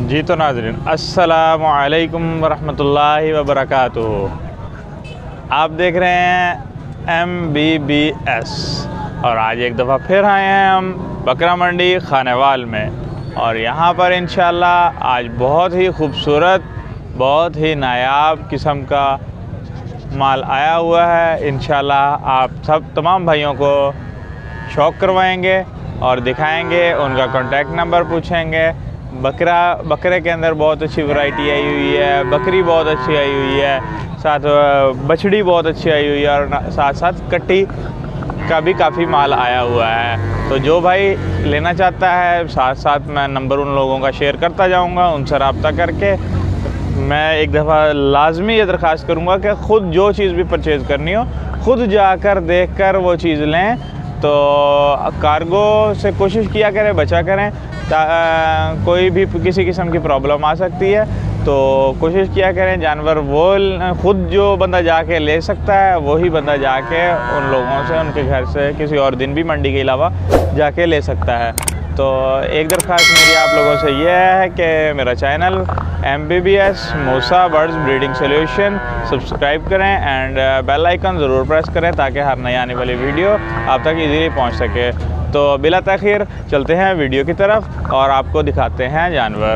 जी तो नाज़रीन, अस्सलामु अलैकुम वरहमतुल्लाहि वबरकातुहू। आप देख रहे हैं MBBS और आज एक दफ़ा फिर आए हैं हम बकरा मंडी खानेवाल में। और यहाँ पर इंशाअल्लाह आज बहुत ही खूबसूरत, बहुत ही नायाब किस्म का माल आया हुआ है। इंशाअल्लाह आप सब तमाम भाइयों को शौक़ करवाएंगे और दिखाएंगे, उनका कॉन्टैक्ट नंबर पूछेंगे। बकरे के अंदर बहुत अच्छी वैरायटी आई हुई है, बकरी बहुत अच्छी आई हुई है, साथ बछड़ी बहुत अच्छी आई हुई है और साथ साथ कट्टी का भी काफ़ी माल आया हुआ है। तो जो भाई लेना चाहता है, साथ साथ मैं नंबर उन लोगों का शेयर करता जाऊंगा, उनसे रब्ता करके मैं एक दफ़ा लाजमी ये दरख्वास्त करूंगा कि ख़ुद जो चीज़ भी परचेज़ करनी हो ख़ुद जाकर देख कर वो चीज़ लें। तो कार्गो से कोशिश किया करें, बचा करें, कोई भी किसी किस्म की प्रॉब्लम आ सकती है। तो कोशिश किया करें जानवर वो ख़ुद जो बंदा जाके ले सकता है वही बंदा जाके उन लोगों से, उनके घर से किसी और दिन भी मंडी के अलावा जाके ले सकता है। तो एक दरख्वास्त मेरी आप लोगों से यह है कि मेरा चैनल MBBS मूसा बर्ड्स ब्रीडिंग सोल्यूशन सब्सक्राइब करें एंड बेल आइकन ज़रूर प्रेस करें ताकि हर नई आने वाली वीडियो आप तक इजीली पहुंच सके। तो बिला तखीर चलते हैं वीडियो की तरफ और आपको दिखाते हैं जानवर।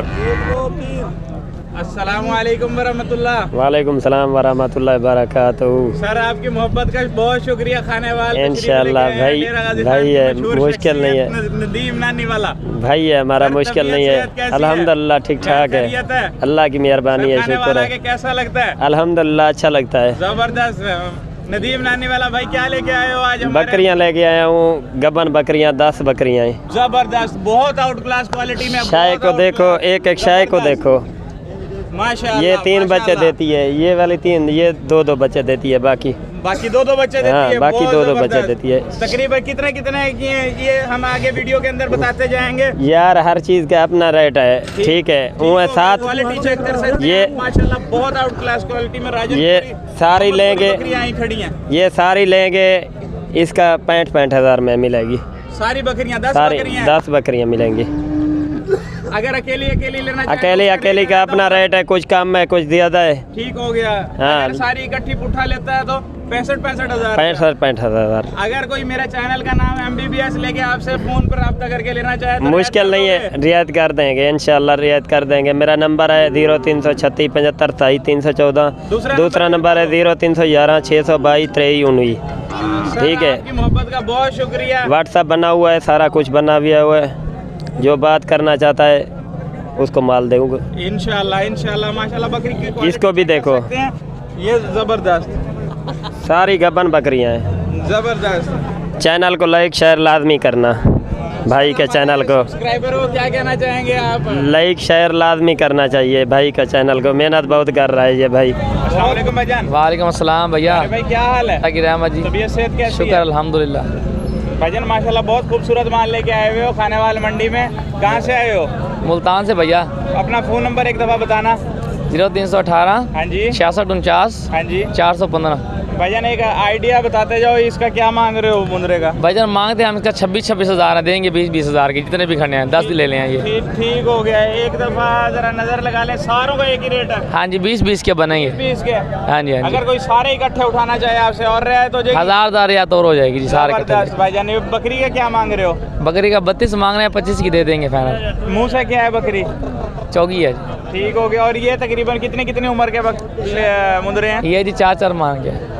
अस्सलामुअलैकुम वरहमतुल्लाह। वालेकुम सलाम वरहमतुल्लाह बरकातहू। सर आपकी मोहब्बत का बहुत शुक्रिया। खानेवाल इंशाअल्लाह भाई है, मुश्किल नहीं है। नदीम नानी वाला भाई है हमारा, मुश्किल नहीं है। अल्हम्दुलिल्लाह ठीक ठाक है, अल्लाह की मेहरबानी है, शुक्र है। कैसा लगता है? अल्हम्दुलिल्लाह अच्छा लगता है। जबरदस्त। नदीम नानी वाला भाई क्या लेके आए हो आज? बकरियां लेके आया हूँ, गबन बकरियां 10 बकरियां हैं। जबरदस्त, बहुत आउट क्लास क्वालिटी में। शाय को देखो, एक एक शाय को देखो माशाअल्लाह। ये 3 बच्चे देती है, ये वाली 3, ये 2 बच्चे देती है, बाकी 2 बच्चे देती है। बाकी 2 बच्चे देती है। तकरीबन कितने की है ये हम आगे वीडियो के अंदर बताते जाएंगे। यार हर चीज का अपना रेट है, ठीक है। वो साथ क्वालिटी चेक कर सकते ये हैं माशाल्लाह, बहुत आउट क्लास क्वालिटी में। ये सारी लेंगे, खड़ी हैं, ये सारी लेंगे, इसका 65 हज़ार में मिलेगी। सारी बकरियां 10 बकरियां मिलेंगी। अगर अकेली लेना अकेली का अपना रेट है, कुछ कम है कुछ ज़्यादा है। ठीक हो गया। हाँ। अगर सारी इकट्ठी उठा लेता है तो 65 हज़ार। 65 हज़ार। अगर कोई मेरा चैनल का नाम MBBS लेके आपसे फोन पर रब्ता करके लेना चाहे तो मुश्किल नहीं है, रियायत कर देंगे इंशाल्लाह, रियायत कर देंगे। मेरा नंबर है 0336 75 314। दूसरा नंबर है 0311 622 2319। ठीक है। मोहब्बत का बहुत शुक्रिया। व्हाट्सएप बना हुआ है, सारा कुछ बना हुआ है। जो बात करना चाहता है उसको माल दूंगा इंशाल्लाह माशाल्लाह। बकरी की इसको भी देखो, ये जबरदस्त सारी गबन बकरियां हैं, जबरदस्त। चैनल को लाइक शेयर लाजमी करना, भाई के चैनल को सब्सक्राइबर हो, क्या कहना चाहेंगे आप? लाइक शेयर लाजमी करना चाहिए भाई का चैनल को, मेहनत बहुत कर रहा है ये भाई। अस्सलाम वालेकुम भाईजान। वालेकुम अस्सलाम भैया। भाई क्या हाल है? रहमत जी, तबीयत सेहत कैसी है? शुक्र अल्हम्दुलिल्लाह। भाईजान माशाल्लाह बहुत खूबसूरत माल लेके आए हुए हो खानेवाल मंडी में। कहाँ से आए हो? मुल्तान से भैया। अपना फ़ोन नंबर एक दफ़ा बताना। 0318 हाँ जी 6649 हाँ जी 415। भाईजान एक आइडिया बताते जाओ, इसका क्या मांग रहे हो मुंदरे का? भाईजान मांगते हैं हम इसका 26 हज़ार देंगे, 20 हज़ार के जितने भी खड़े हैं 10 ले लें ये। ठीक हो गया। एक दफ़ा ज़रा नज़र लगा लें, सारों का एक ही रेट है। हाँ जी 20 के बनेंगे। 20 के। हाँ जी। अगर कोई सारे इकट्ठे उठाना चाहे आपसे और रियायत हो जाएगी? 1000 रियायत और हो जाएगी जी सारे इकट्ठे। भाईजान बकरी का क्या मांग रहे हो? बकरी का 32 मांग रहे हैं, 25 की दे देंगे फाइनल। मुँह से क्या है बकरी? चौकी है। ठीक हो गया। और ये तकरीबन कितनी उम्र के मुंदरे हैं? ये जी 4 मांग के।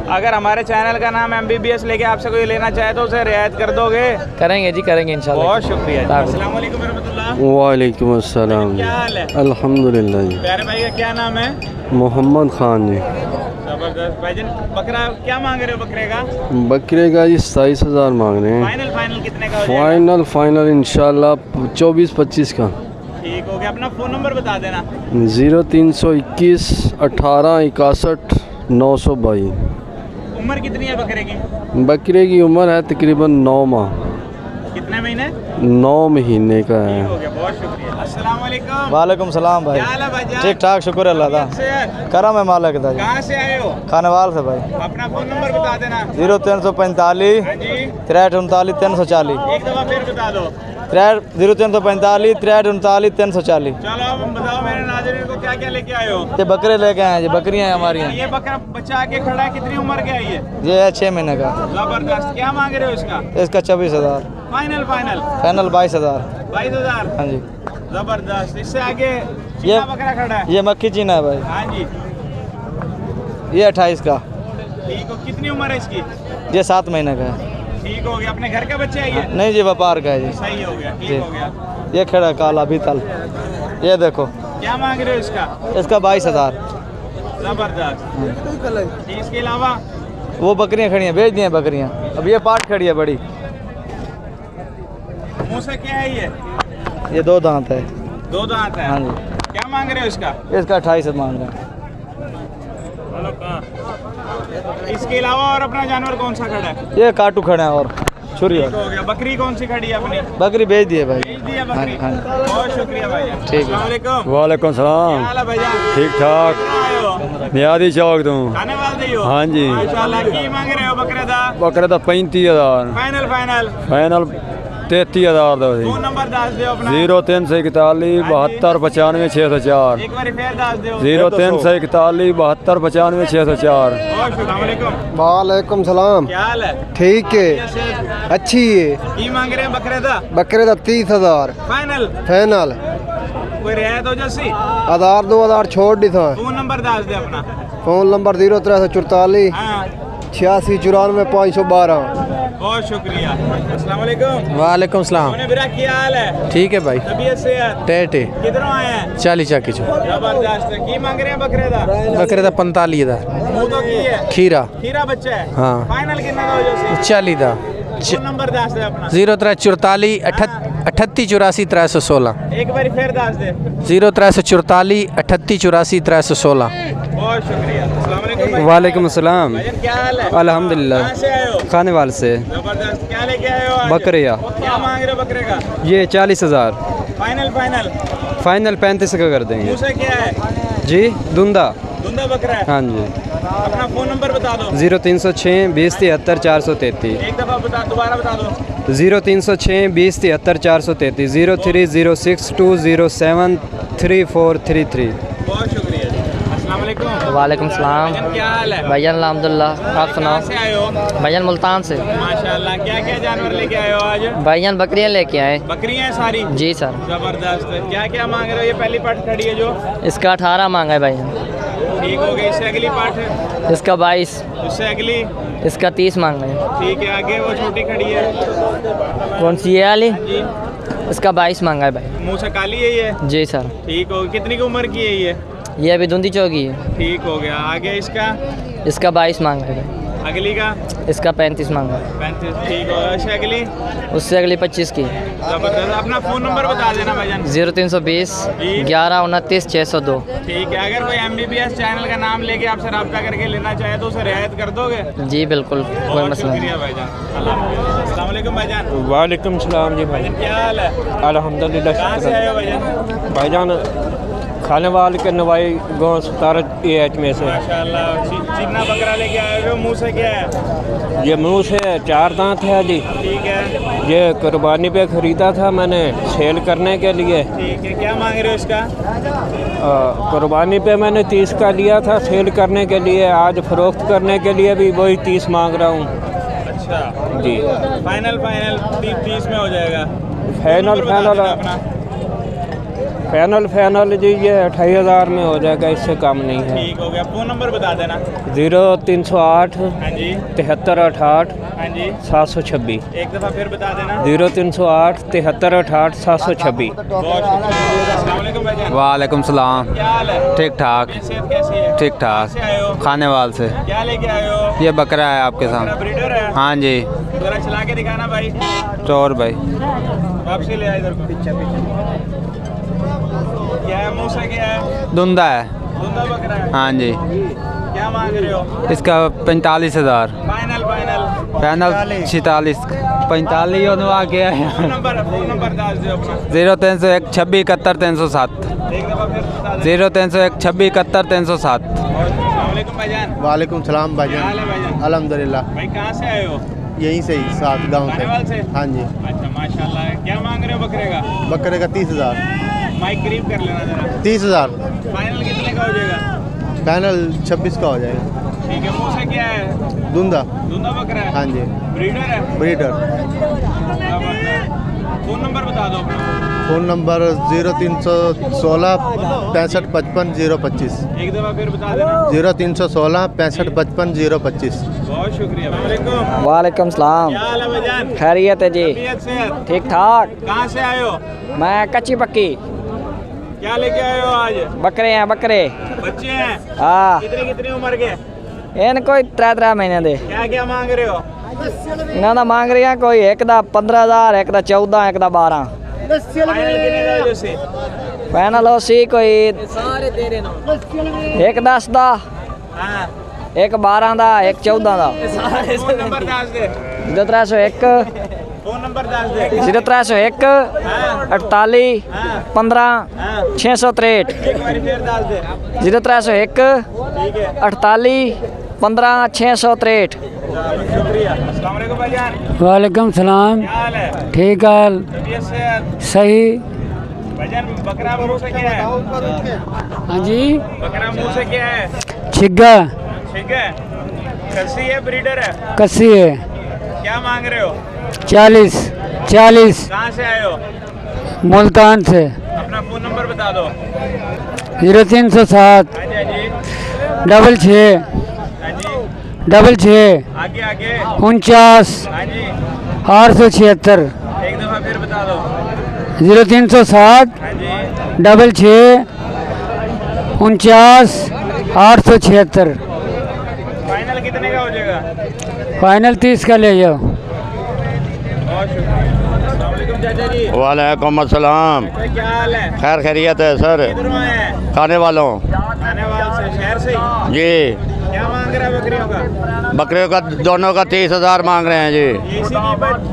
अगर हमारे चैनल का नाम MBBS लेके आपसे कोई लेना चाहे तो उसे रियायत कर दोगे? करेंगे जी, करेंगे इंशाल्लाह। बहुत शुक्रिया। अस्सलाम वालेकुम रहमतुल्लाह। वालेकुम अस्सलाम। क्या हाल है? अल्हम्दुलिल्लाह जी। प्यारे भाई का क्या नाम है? मोहम्मद खान जी। जबरदस्त। भाईजान बकरा क्या मांग रहे हो? बकरे का बकरे का जी 27 हज़ार मांग रहे हैं। फाइनल कितने का हो जाएगा? फाइनल इंशाल्लाह 24-25 का। ठीक हो गया। अपना फ़ोन नंबर बता देना। 0321 18 61 922। उम्र कितनी है बकरे की? बकरे की उम्र है तकरीबन 9 माह। कितने महीने? 9 महीने का है। ठीक हो गया। बहुत शुक्रिया। अस्सलाम अस्सलाम वालेकुम। वालेकुम सलाम भाई। क्या हाल है भाईजान? ठीक ठाक, शुक्र अल्लाह का। सेहत? करम है मालिक दा जी। कहाँ से आए हो? खानेवाल से भाई। अपना फोन नंबर बता देना। 0345 हाँ जी, 6339 340। एक दफा फिर बता दो। 0345 6339 340। चलो अब बताओ मेरे नाज़रीन को क्या क्या लेके आए हो? ये बकरे लेके आए हैं जी, बकरियां हैं हमारी हैं। ये बकरा बच्चा आके खड़ा है, कितनी उम्र का है ये? ये है 6 महीने का। जबरदस्त। क्या मांग रहे हो इसका? इसका 24,000। Final final final 22,000। 22,000। हाँ जी। जबरदस्त। इससे आगे ये चीना बकरा खड़ा है। ये मक्खी चीना है भाई। हाँ जी, ये 28 का। ठीक हो। कितनी उम्र है इसकी? ये 7 महीने का है। ठीक हो गया। अपने घर का बच्चा है ये? नहीं जी, व्यापार का है जी। सही हो गया, जी। ठीक हो गया। ये खड़ा है काला बीतल। ये देखो, क्या मांग रहे हो इसका? इसका 22,000। जबरदस्त। इसके अलावा वो बकरियां खड़ी हैं, बेच दी हैं बकरियां। अब ये पाट खड़ी है बड़ी। मुँह से क्या है ये? ये 2 दांत है। 2 दांत है। हाँ जी। क्या मांग रहे हो इसका? इसका 28 मांग रहे हैं। इसके अलावा और अपना जानवर कौन सा खड़ा है? ये काटू खड़े हैं और छुरी ठीक हो गया। बकरी कौन सी खड़ी है अपनी? बकरी बेच दी है भाई। भेज दिया बकरी। हाँ, हाँ। बहुत शुक्रिया भाई। ठीक है। अस्सलाम वालेकुम। वालेकुम क्या सलाम। हाल है भाईजान? ठीक ठाक। कितना आए हो? नियादी चौक तू खाने वाले ही हो? हाँ जी। माशाल्लाह। की मांग रहे हो बकरे दा? बकरे का 35,000। Final final. फाइनल 33,000 दो फोन नंबर दास दो अपना। 0341 72 95 604। एक बार फिर दास दो। 0341 72 95 604। अस्सलाम वालेकुम। वालेकुम सलाम। क्या हाल है? ठीक है, कैसे? अच्छी है। की मांग रहे हैं बकरे दा? बकरे का 30,000 फाइनल। फाइनल। कोई रियायत हो जैसी? 1000 2000 छोड़ दी था। फोन नंबर दास दे अपना। फोन नंबर 0344 हाँ, 86 94 512। बहुत शुक्रिया। अस्सलाम वालेकुम। वालेकुम सलाम। मोने बिरा क्या हाल है? ठीक है भाई। तबीयत सेहत? टेटे किधरों आए हैं? 40 चाकी चो जबरदस्त। की मांग रहे हैं बकरे दा? बकरे का 45,000 मुंह तो की है? खीरा खीरा बच्चा है? हाँ। फाइनल कितना का हो जैसे? 40 दा फोन नंबर दास दे अपना। 0344 38 84 316 एक बार फिर दास दे। 0344 38 84 316। बहुत शुक्रिया। अस्सलाम वालेकुम भाई। वालेकुम अस्सलाम। भाईजान क्या हाल है? अल्हम्दुलिल्लाह। कहाँ से आए हो? खानेवाल से। जबरदस्त। क्या लेके आए हो आज? बकरिया। क्या मांग रहे हो बकरे का? ये 40,000। Final final. फाइनल 35 का कर देंगे मुँह से क्या है? जी। धुंधा। धुंधा बकरा है? हाँ जी। अपना फोन नंबर बता दो। 0306 20 73 433। एक दफा बता, दोबारा बता दो। 0306 20 73 433। 0306 207 3433। बहुत शुक्रिया जी। अस्सलाम वालेकुम। वालेकुम सलाम। भाईजान क्या हाल है? भाईजान अल्हम्दुलिल्लाह। आप सुनाओ। कहाँ से आए हो? भाईजान मुल्तान से। माशाल्लाह। क्या क्या जानवर लेके आए हो आज? भाईजान बकरियाँ लेके आए। बकरियां हैं सारी? जी सर। जबरदस्त। क्या क्या मांग रहे हो? ये पहली पार्ट खड़ी है जो? इसका 18 मांगा है भाईजान। ठीक हो गई। इससे अगली पार्ट है? इसका 22। उससे अगली? इसका 30 मांगा है। ठीक है। आगे वो छोटी खड़ी है कौन सी ये वाली? जी। इसका 22 मांगा है भाई। मुँह से काली है ये? जी सर। ठीक हो गई। कितनी की उम्र की है ये अभी धुंधी चौकी है। ठीक हो गया। आगे इसका? इसका 22 मांगा है भाई। अगली का? इसका 35 मांगा है। 35। ठीक हो गया। इससे अगली? उससे अगली 25 की। जबरदस्त। अपना फ़ोन नंबर बता देना भाईजान। 0320 11 29 602। ठीक है। अगर कोई MBBS चैनल का नाम लेके आपसे रब्ता करके लेना चाहे तो उसे रियायत कर दोगे? जी बिल्कुल, कोई बहुत मसला नहीं। शुक्रिया भाईजान। अल्लाह हाफ़िज़। अस्सलाम वालेकुम भाईजान। वालेकुम सलाम जी भाई। भाईजान क्या हाल है? अल्हम्दुलिल्लाह। कहाँ से आए हो भाईजान? भाईजान खानेवाल के नवाई गाँव 17 AH में से। माशाल्लाह। चीना बकरा लेके आए हो। मुँह से क्या है? ये मुंह से 4 दांत है जी। ठीक है। ये कुर्बानी पे ख़रीदा था मैंने सेल करने के लिए। ठीक है। क्या मांग रहे हो इसका? कुर्बानी पे मैंने 30 का लिया था सेल करने के लिए। आज फ़रोख्त करने के लिए भी वही 30 मांग रहा हूँ। अच्छा जी। फाइनल फाइनल 30 में हो जाएगा। फाइनल नंबर बता फाइनल देना अपना। फाइनल जी ये 28,000 में हो जाएगा, इससे कम नहीं है। ठीक हो गया। फ़ोन नंबर बता देना। 0308 हाँ जी। 7368 हाँ जी। 726। एक दफ़ा फिर बता देना। 0308 7368 726। बहुत शुक्रिया। अस्सलाम वालेकुम भाईजान। वालेकुम सलाम। क्या हाल है? ठीक ठाक। सेहत कैसी है? ठीक ठाक। कहाँ से आए हो? खानेवाल से। क्या लेके आए हो? ये बकरा है आपके मेरा सामने। ब्रीडर है? हाँ जी। जरा चला के दिखाना भाई। चोर भाई। वापसी ले आए इधर को। पीछे क्या है? मुँह से क्या है? धुंधा है। धुंधा बकरा है? हाँ जी। क्या मांग रहे हो? इसका 45,000। Final final? पैनल 46 45 आ गया है। फोन नंबर दस दो अपना। 0301 26 71 307 एक दफ़ा फिर बता दे। 0301 26 71 307। अस्सलाम वालेकुम भाईजान। वालेकुम सलाम क्या हाल है भाईजान? अल्हम्दुलिल्लाह। भाई कहाँ से आए हो? यहीं से ही साथ गांव खानेवाल से? हाँ जी। अच्छा माशाल्लाह। क्या मांग रहे हो बकरे का? बकरे का 30,000। माइक करीब कर लेना जरा। 30,000 फाइनल कितने का हो जाएगा? पैनल 26 का हो जाएगा। ठीक है। मुँह से क्या है? दूंदा। दूंदा बकरा है? हाँ जी। ब्रीडर है? ब्रीडर। फ़ोन नंबर बता दो अपना। Phone number 0316 65 55 025। एक दफ़ा फिर बता देना। 0316 65 55 025। बहुत शुक्रिया। वालेकुम। वालेकुम सलाम। क्या हाल है भाईजान? खैरियत है जी, तबीयत से? ठीक ठाक। कहाँ से आए हो? मैं कच्ची पक्की। क्या लेके आए हो आज? बकरे हैं बकरे। बच्चे हैं? हाँ, कितनी उम्र के? इन कोई 3 महीने दे। क्या क्या मांग रहे हो? इन्हों का मांग रही हैं कोई एक दा 15,000, एक दा 14, एक दा 12। फाइनल कितने का हो जैसे? पैनल हो सी कोई एक 10 दा, हाँ। एक 12 दा, एक 14 दा। फोन नंबर दस दे। 0301 फोन नंबर दस दे। 0301 48 15 663। एक बार फिर दस दे। 0301 ठीक है। 48 15 663। शुक्रिया। अस्सलाम वालेकुम भाईजान। वालेकुम सलाम। क्या हाल है? ठीक है, तबीयत से? सही। भाईजान बकरा मुँह से क्या है? हाँ जी, बकरा मुँह से क्या है? छिग्गा ठीक है। कस्सी है ब्रीडर है? कस्सी है। क्या मांग रहे हो? 40 कहाँ से आए हो? मुल्तान से। अपना फ़ोन नंबर बता दो। 0307 हाँ जी हाँ जी। 66 हाँ जी। 66 आगे आगे। 49 हाँ जी। 876। एक दफ़ा फिर बता दो। 0307 हाँ जी। 66 49 876। फाइनल कितने का हो जाएगा? फाइनल 30 का ले जाओ। बहुत शुक्रिया। अस्सलाम वालेकुम चाचा जी। वालेकुम अस्सलाम। क्या हाल है? खैर खैरियत है सर। किधरों आए हैं? खाने वालों खानेवाल से, शहर से ही? जी। क्या मांग रहा है बकरियों का? बकरियों का दोनों का 30,000 मांग रहे हैं जी। ये इसी की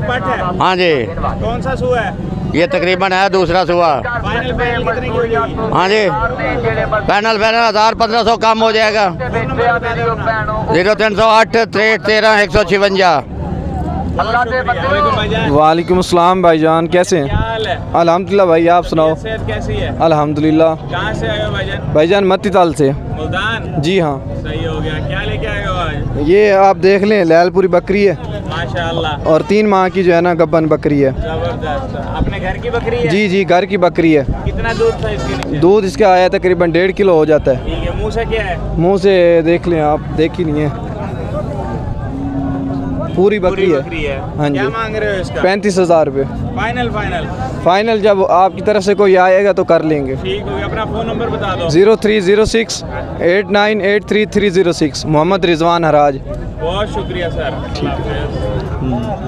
पट है? हाँ जी। कौन सा सूआ है? ये तकरीबन है दूसरा सुबह। फाइनल कितने की हो जाएगी? हाँ जी। पैनल 1,500 कम हो जाएगा। 0308 63 13 156। वालेकुम अस्सलाम भाईजान, कैसे क्या हैं? हाल है? अल्हम्दुलिल्लाह भाई, आप सुनाओ। सेहत कैसी है? अल्हम्दुलिल्लाह। कहाँ से आए हो भाईजान? भाईजान मत्तीताल से। मुल्तान? जी हाँ। सही हो गया। क्या लेके आए हो आज? ये आप देख लें, लैलपुरी बकरी है माशाल्लाह। और 3 माह की जो है ना गब्बन बकरी है। जबरदस्त। अपने घर की बकरी है? जी जी, घर की बकरी है। कितना दूध था इसके नीचे? दूध इसका आया तकरीबन 1.5 किलो हो जाता है। ठीक है। मुँह से क्या है? मुंह से देख लें आप, देख ही नहीं है। पूरी बकरी है। हाँ जी। क्या मांग रहे हो इसका? 35,000 रुपये। फाइनल फाइनल जब आपकी तरफ से कोई आएगा तो कर लेंगे। ठीक हो गया। अपना फ़ोन नंबर बता दो। 0306 8983 मोहम्मद रिजवान हराज। बहुत शुक्रिया सर।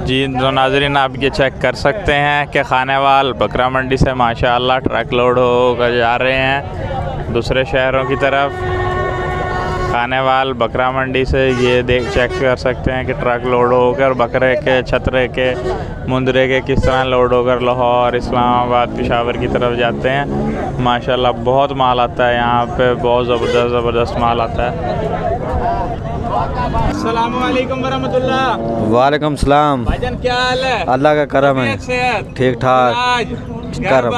जी तो नाजरीन आप ये चेक कर सकते हैं कि खानेवाल बकरा मंडी से माशाल्लाह ट्रक लोड होकर जा रहे हैं दूसरे शहरों की तरफ। खानेवाल बकरा मंडी से ये चेक कर सकते हैं कि ट्रक लोड होकर बकरे के, छतरे के, मुंदरे के किस तरह लोड होकर लाहौर, इस्लामाबाद, पेशावर की तरफ जाते हैं। माशाल्लाह बहुत माल आता है यहाँ पे, बहुत ज़बरदस्त माल आता है। अस्सलाम वालेकुम वरहमतुल्लाह। वालेकुम सलाम। भाईजान क्या हाल है? अल्लाह का करम है। सेहत? ठीक ठाक। आज करम।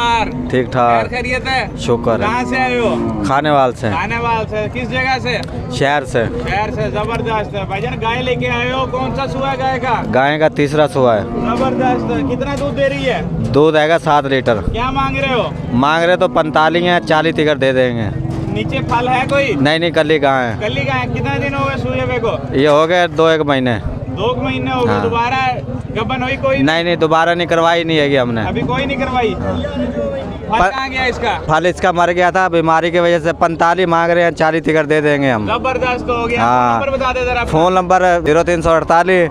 ठीक ठाक। खैरियत है? शुक्र है। कहाँ से आए हो? खानेवाल से। खानेवाल से। किस जगह से? शहर से। शहर से। जबरदस्त है। भाईजान गाय लेके आए हो, कौन सा सुआ है गाय का? गाय का 3रा सुआ है। जबरदस्त। कितना दूध दे रही है? दूध आएगा 7 लीटर। क्या मांग रहे हो? मांग रहे तो 45 है, 40 टिकट दे देंगे। नीचे फल है कोई? नहीं कली गाय है। कल्ली गाय। कितना दिन हो गए सुए हुए को? ये हो गए 2-1 महीने। 2 महीने हो गए। हाँ। दोबारा गबन हुई कोई? नहीं दोबारा नहीं करवाई नहीं है हमने। अभी कोई नहीं करवाई। फल कहाँ गया इसका? फल इसका मर गया था बीमारी की वजह से। 45 मांग रहे हैं, 40 टिकट दे देंगे हम। जबरदस्त हो गया। हाँ। नंबर बता दे जरा। फ़ोन नंबर 0348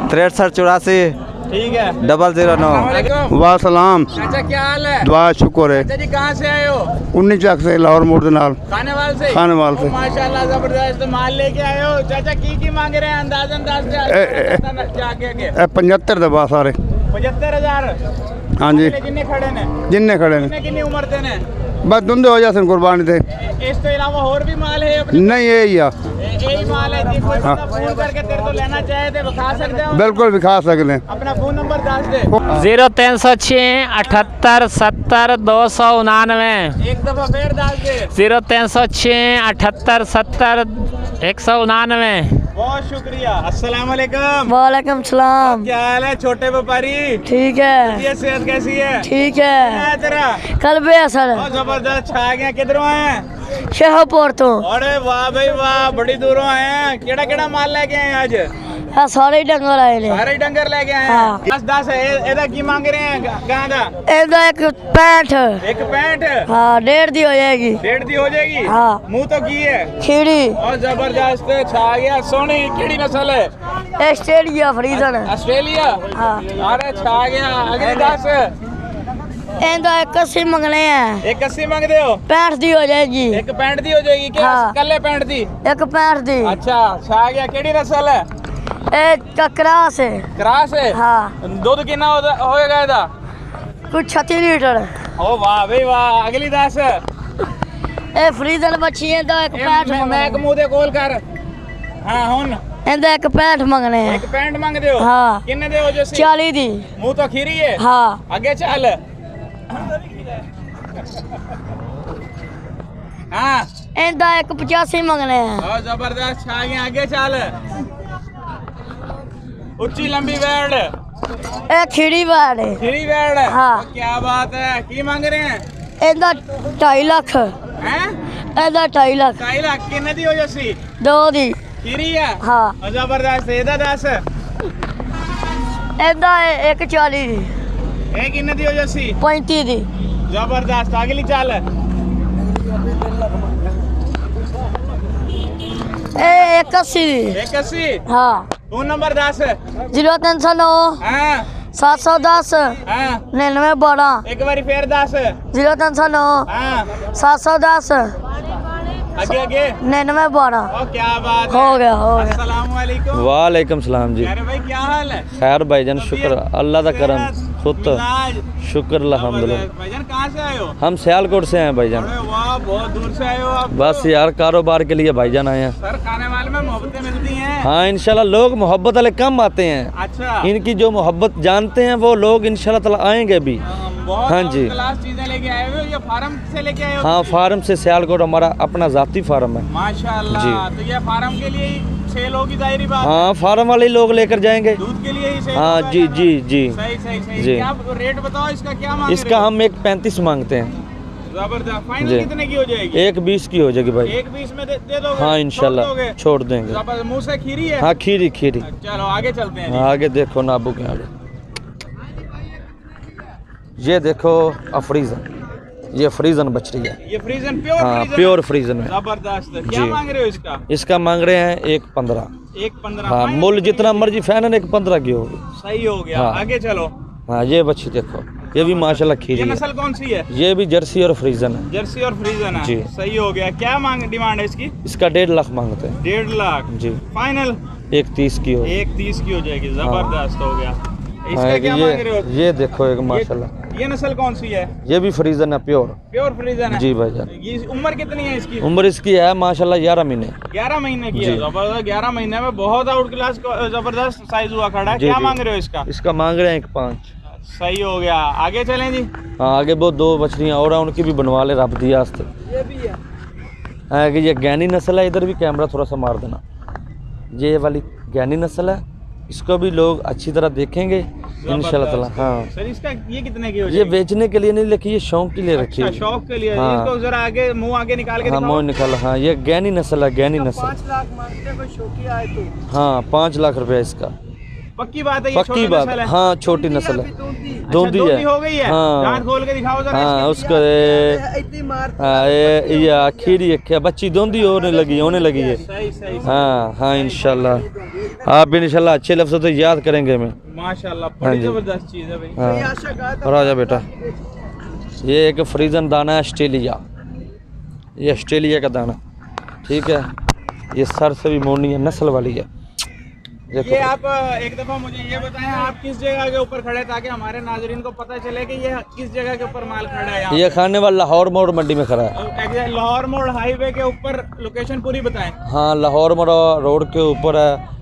63 84 ठीक है। 009। वाह सलाम। चाचा क्या हाल है? दुआ शुक्र है। चाचा जी कहाँ से आए हो? 19 चक से लाहौर मोड़ के नाल खानेवाल से? खानेवाल से। माशाल्लाह जबरदस्त माल लेके आए हो। चाचा की मांग रहे हैं अंदाजन जाके? 75 दबा सारे 75,000। हाँ जी किन्ने खड़े ने? जिन्ने खड़े ने किन्नी उम्र दे ने? बस धुंधे हो जाते कुर्बानी थे। इस तो अलावा और भी माल है अपने? नहीं यही है, यही माल है जी। कोई बंदा फोन करके तेरे को लेना चाहे तो बता सकते हो? बिल्कुल भी खा सकते हैं। अपना फोन नंबर दस दे। 0306 78 70 299। एक दफा फिर दस दे। 0306 78 70 199। बहुत शुक्रिया। अस्सलाम वालेकुम। वालेकुम सलाम। क्या हाल है छोटे व्यापारी? ठीक है। ये सेहत कैसी है? ठीक क्या है। है तेरा? कलबे असल बहुत जबरदस्त छा गया। किधरों आए हैं? शाहपुर तो। अरे वाह भाई वाह, बड़ी दूरों आए हैं। केड़ा केड़ा माल लेके आए हैं आज? हाँ सारे डंगर आए ने। सारे डंगर लेके आए हाँ। हैं। 10 एदा की मांग रहे हैं गां दा? ਇਹਦਾ एक 65। एक 65? हाँ 1.5 दी हो जाएगी। 1.5 दी हो जाएगी? हाँ। मुंह तो की है खीरी और जबरदस्त छा गया। सोनी केड़ी नस्ल है? ऑस्ट्रेलिया फ्रीजन। ऑस्ट्रेलिया? हाँ। अरे छा गया। अगली 10? ਇਹਦਾ 81 मंगने हैं। एक 80 मांग दे हो? 65 दी हो जाएगी। एक 65 दी हो जाएगी क्या? हाँ। कल्ले 65 दी? एक 65 दी। अच्छा छा गया। केड़ी नस्ल है? एक ककरा से। क्रास है? हाँ दूध कितना होएगा इदा? कुछ 36 लीटर। ओ वाह भाई वाह। अगली 10? ਇਹ फ्रीजन बची है तो एक 65 मैं एक मंगने। मुंह दे कोल कर। हाँ हुन ਇਹਦਾ एक 65 मंगने हैं। एक 65 मांग दे हो? हाँ। किन्ने दे हो जैसे? 40 दी। मुंह तो खीरी है। हाँ आगे चल। हाँ ਇਹਦਾ एक 85 मंगने हैं। और जबरदस्त छा गया। आगे चल। उच्ची लंबी बेड़। ਇਹ खीरी बाड़ है। खीरी बेड़। हाँ। क्या बात है। की मांग रहे हैं? ਇਹਦਾ 2.5 ਲੱਖ। हैं? ਇਹਦਾ 2.5 ਲੱਖ। 2.5 लाख। किन्ने दी हो जैसी? 2 दी। खीरी है? हाँ और जबरदस्त। एदा 10? ਇਹਦਾ एक 40 दी। एक किन्ने दी हो जैसी? 35 दी। जबरदस्त। अगली चाल। ਇਹ 81 दी। 81? हाँ फोन नंबर 10? 0309 हाँ 710 हाँ 99 12। एक बारी फिर 10? 0309 हाँ 710 आगे आगे। 99 12। ओ क्या बात है। हो गया हो गया। अस्सलाम वालेकुम। वालेकुम सलाम जी। अरे भाई क्या हाल है? खैर भाईजान शुक्र अल्लाह का करम खुद मिजाज? शुक्र अल्हम्दुलिल्लाह। जबरदस्त। भाईजान कहाँ से आए हो? हम सियालकोट से हैं भाईजान। अरे वाह बहुत दूर से आए हो आप। बस यार कारोबार के लिए भाईजान आए हैं। सर खाने वाले में मोहब्बतें मिलती हैं। हाँ इंशाल्लाह लोग मोहब्बत वाले कम आते हैं। अच्छा। इनकी जो मोहब्बत जानते हैं वो लोग इंशाल्लाह ताला आएंगे भी। बहुत हाँ जी। क्लास चीजें लेके आए हो? ये फार्म से लेके आए हो? हाँ फार्म से सियालकोट हमारा अपना ज़ाती फार्म है। माशाल्लाह। जी। तो ये फार्म के लिए ही सेल होगी जाहिर बात है। हाँ फार्म वाले लोग लेकर जाएंगे। दूध के लिए ही सेल हाँ होगा जी जानवर? जी जी। सही सही सही। जी। क्या रेट बताओ इसका? क्या मांग इसका रहे हो? हम 1.35 मांगते हैं। जबरदस्त। फाइनल जी। कितने की हो जाएगी? 1.20 की हो जाएगी भाई। 1.20 में दे दोगे? हाँ छोड़ इंशाल्लाह दोगे? छोड़ देंगे। जबरदस्त। मुंह से खीरी है? हाँ खीरी खीरी। चलो आगे चलते हैं जी। हाँ, आगे देखो नाबू के आगे ये देखो अफ्रीजन ये फ्रीजन बच रही है। ये फ्रीजन प्योर हाँ फ्रीजन प्योर फ्रीजन है। जबरदस्त। क्या जी। मांग रहे हो इसका? इसका मांग रहे हैं 1.15। 1.15। हाँ फाइनल मूल्य कितने जितना की? मर्जी फैन 1.15 की होगी। सही हो गया। हाँ। आगे चलो। हाँ ये बच्ची देखो ये भी माशाल्लाह ये खीरी है। नस्ल कौन सी है? ये भी जर्सी और फ्रीजन है। जर्सी और फ्रीजन है। जी। सही हो गया। क्या मांग डिमांड है इसकी? इसका 1.5 लाख मांगते हैं। 1.5 लाख। जी फाइनल 1.30 की होगी। 1.30 की हो जाएगी। जबरदस्त हो गया। हाँ, इसका क्या मांग रहे हो? ये देखो एक माशाल्लाह ये नस्ल कौन सी है? ये भी फ्रीजन है प्योर। प्योर फ्रीजन है। जी भाईजान। ये उम्र कितनी है इसकी? उम्र इसकी है माशाल्लाह 11 महीने। 11 महीने की है। जी। जबरदस्त। 11 महीने में बहुत आउट क्लास जबरदस्त साइज हुआ खड़ा है। जी, क्या जी। मांग रहे हो इसका? इसका मांग रहे हैं 1.5। सही हो गया। आगे चलें जी। हाँ आगे वो 2 बछड़ियाँ और हैं उनकी भी बनवा ले रब दिया आस्ते। ये भी है। हाँ कि ये गैनी नस्ल है। इधर भी कैमरा थोड़ा सा मार देना। ये वाली गैनी नस्ल है। इसको भी लोग अच्छी तरह देखेंगे इंशाल्लाह ताला। हाँ सर इसका ये कितने की हो ये जाएगी? बेचने के लिए नहीं लेकिन ये शौक के लिए रखी अच्छा है। शौक के लिए। हाँ। इसको जरा आगे मुंह आगे निकाल के हाँ दिखाओ। मोह निकालो। हाँ ये गैनी नस्ल है गैनी नस्ल। 5 लाख मांगते हैं कोई शौकी आए तो। हाँ 5 लाख रुपया इसका। पक्की बात है, ये पक्की छोटी बात नस्ल है। हाँ छोटी नस्ल है, दोंदी दोंदी है। हो गई है। हाँ दांत खोल के दिखाओ जरा हाँ इसके। उसका ये आखिरी एक बच्ची दोंदी होने लगी है। सही सही हाँ इंशाल्लाह आप भी इंशाल्लाह अच्छे लफ्ज़ों से याद करेंगे हमें। माशाल्लाह, हाँ बड़ी जी। जबरदस्त चीज है भाई। हाँ और आजा बेटा, ये एक फ्रीजन दाना है ऑस्ट्रेलिया, ये ऑस्ट्रेलिया का दाना, ठीक है। ये सर से भी मोड़नी है, नस्ल वाली है। ये आप एक दफा मुझे ये बताएं, आप किस जगह के ऊपर खड़े ताकि हमारे नाजरीन को पता चले कि ये किस जगह के ऊपर माल खड़ा है यहाँ ये खाने वाला लाहौर मोड़ मंडी में खड़ा है। पे? लाहौर मोड़ हाईवे के ऊपर, लोकेशन पूरी बताएं। हाँ लाहौर मोड़ रोड के ऊपर है,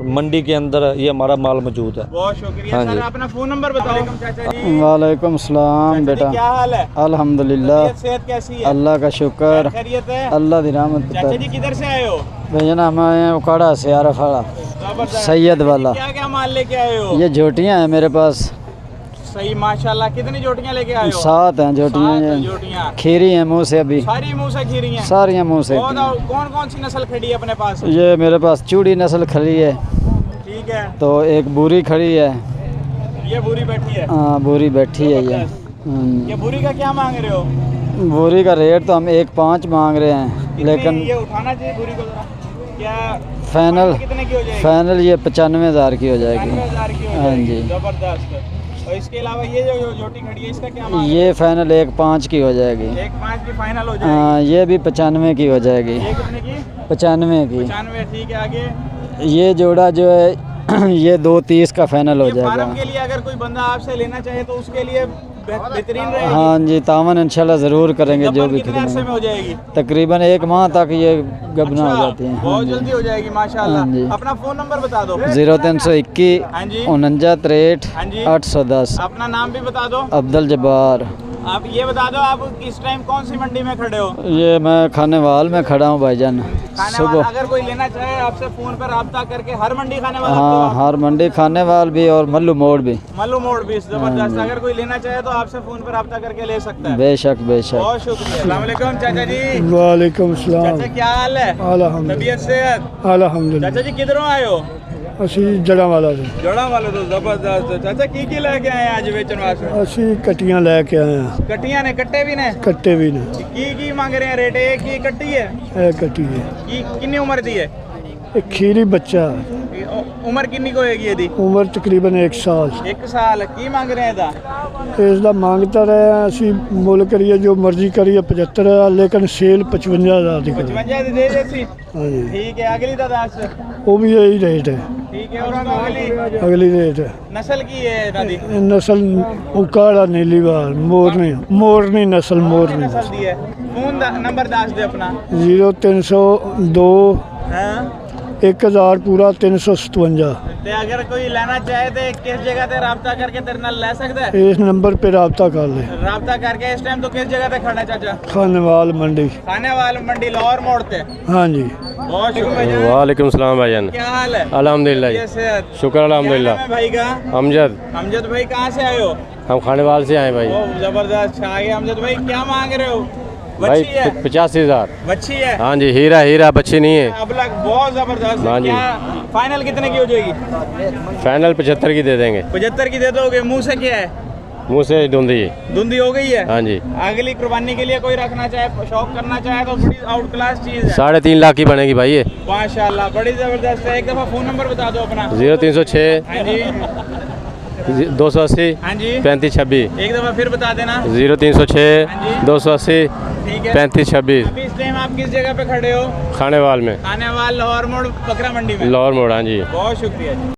मंडी के अंदर ये हमारा माल मौजूद है। बहुत शुक्रिया हाँ सर, जी। अपना फोन नंबर बताओ चाचा जी। वालेकुम सलाम चाचा बेटा। जी, क्या हाल है? अल्हम्दुलिल्लाह, तबीयत सेहत कैसी है? अल्लाह का शुक्र, खैरियत है? अल्लाह की रहमत। चाचा जी किधर से आए हो? भैया हम आए हैं उकाड़ा से, आरफाड़ा जबरदस्त। सैयद वाला। क्या क्या माल लेके आए हो? ये झोटियाँ हैं मेरे पास, सही माशाल्लाह। कितनी जोटियां लेके आए हो? 7 हैं झोटियाँ। सात ये जोटियां। खीरी हैं मुँह से, अभी सारी मुंह से खीरी हैं? सारियाँ मुँह से। कौन कौन सी नस्ल खड़ी है अपने पास? ये मेरे पास चूड़ी नस्ल खड़ी है, ठीक है। तो एक बूरी खड़ी है। ये बुरी बैठी है? हाँ बूरी बैठी है ये। ये बुरी का क्या मांग रहे हो? बोरी का रेट तो हम 1.5 मांग रहे हैं, कितनी लेकिन ये उठाना चाहिए बुरी को जरा। क्या फाइनल कितने की हो जाएगी? फाइनल ये 95,000 की हो जाएगी। 95,000 की हो हाँ जाएगी। जी। जबरदस्त। और इसके अलावा ये जो जोटी खड़ी है, इसका क्या मांग ये फाइनल 1.5 की हो जाएगी। 1.5 की फाइनल हो जाएगी। हाँ ये भी 95 की हो जाएगी। ये कितने की? 95 की। 95। ठीक है, आगे ये जोड़ा जो है ये 2.30 का फाइनल हो ये फार्म जाएगा। के लिए अगर कोई बंदा आपसे लेना चाहे तो उसके लिए बेहतरीन रहेगी। हाँ जी, तावन इंशाल्लाह ज़रूर करेंगे, जो गबन भी कितने अरसे में हो जाएगी? तकरीबन 1 माह तक ये गबना हो अच्छा, जाती हैं। हाँ बहुत जी। जल्दी हो जाएगी माशाल्लाह। हाँ जी। अपना फोन नंबर बता दो। 0321 हाँ जी। 49 63 हाँ जी। 810। अपना नाम भी बता दो। अब्दुल जब्बार। आप ये बता दो, आप इस टाइम कौन सी मंडी में खड़े हो? ये मैं खानेवाल में खड़ा हूँ भाईजान। खाने वाला सुबह अगर कोई लेना चाहे आपसे फोन पर रब्ता करके, हर मंडी खाने वाला हाँ, हर मंडी खानेवाल भी और मल्लू मोड़ भी। मल्लू मोड़ भी जबरदस्त। अगर कोई लेना चाहे तो आपसे फोन पर रब्ता करके ले सकता है। बेशक बेशक। बहुत शुक्रिया। अस्सलाम वालेकुम चाचा जी। वालेकुम चाचा क्या हाल है? तबीयत सेहत? अल्हम्दुलिल्लाह। चाचा जी किधरों आए हो? ਅਸੀਂ ਜੜਾਂ ਵਾਲਾ ਦੇ जोड़ा वाले तो जबरदस्त। चाचा की लेके आए आज बेचने वास्ते? ਅਸੀਂ ਕਟੀਆਂ ਲੈ ਕੇ ਆਏ ਹਾਂ, कट्टियां ने, कट्टे भी ने? ਕੱਟੇ ਵੀ ਨੇ। की मांग रहे हैं रेट? एक ही कट्टी है? ਇਹ ਕੱਟੀ ਹੈ, की कितनी उम्र दी है? ਇਹ ਖੀਰੀ ਬੱਚਾ, उम्र कितनी को होगी ਇਹਦੀ? ਉਮਰ ਤਕਰੀਬਨ 1 ਸਾਲ। 1 ਸਾਲ। की मांग रहे हैं ਇਹਦਾ? ਇਸ ਦਾ ਮੰਗਤਾ ਰਹੇ ਹਾਂ ਅਸੀਂ, ਮੁੱਲ ਕਰੀਏ ਜੋ ਮਰਜ਼ੀ ਕਰੀਏ 75, ਲੇਕਿन ਸੇਲ 55,000 ਦੀ ਕਰੀਏ। 55 ਦੀ ਦੇ ਦੇਸੀ। ਹਾਂਜੀ, ठीक है, अगली तो 10। ਉਹ ਵੀ ਇਹੀ ਰੇਟ ਹੈ, ठीक है, और उसको अगली ਅਗਲੀ ਰੇਟ ਹੈ। नस्ल की है दादी? ਇਹ ਨਸਲ ਉਕਾੜਾ ਨੀਲੀਵਾਲ ਮੋਰਨੀ ਨਸਲ, ਮੋਰਨੀ नस्ल दी है। फोन नंबर दास दे अपना। 0302 हाँ। 1000 पूरा 357। ते अगर कोई लेना चाहे तो किस जगह ते राब्ता करके तेरे नाल ले सकता है? इस नंबर पे रब्ता कर ले। राब्ता करके इस टाइम तो किस जगह ते खड़ा है चाचा? खानेवाल मंडी। खानेवाल मंडी लाहौर मोड़ पे। हाँ जी। बहुत शुक्रिया। वालेकुम सलाम भाईजान। क्या हाल है? अल्हम्दुलिल्लाह जी। ये सेहत? शुक्र अल्हम्दुलिल्लाह। क्या नाम है भाई का? अमजद, अमजद भाई कहाँ से आए हो? हम खानेवाल से आए भाई। ओ, जबरदस्त। आगे अमजद भाई क्या मांग रहे हो? भाई बच्ची है? 85,000। बच्ची है? हाँ जी, हीरा बच्ची नहीं है। अब लग बहुत जबरदस्त। हाँ जी। क्या फाइनल कितने की हो जाएगी? फाइनल 75 की दे देंगे। 75 की दे दोगे? मुंह से क्या है? मुँह से ढूंढी। धुंधी हो गई है? हाँ जी। अगली कुर्बानी के लिए कोई रखना चाहे, शौक करना चाहे तो बड़ी आउट क्लास चीज है। 3.5 लाख की बनेगी भाई ये। माशाल्लाह, बड़ी जबरदस्त है। एक दफा फोन नंबर बता दो अपना। 0306 हाँ जी। 280 हाँ जी। 3526। एक दफा फिर बता देना। 0306 हाँ जी। 280 ठीक है। 3526। अभी इस टाइम आप किस जगह पे खड़े हो? खानेवाल में, खानेवाल लाहौर मोड़ बकरा मंडी में। लाहौर मोड़। हाँ जी। बहुत शुक्रिया।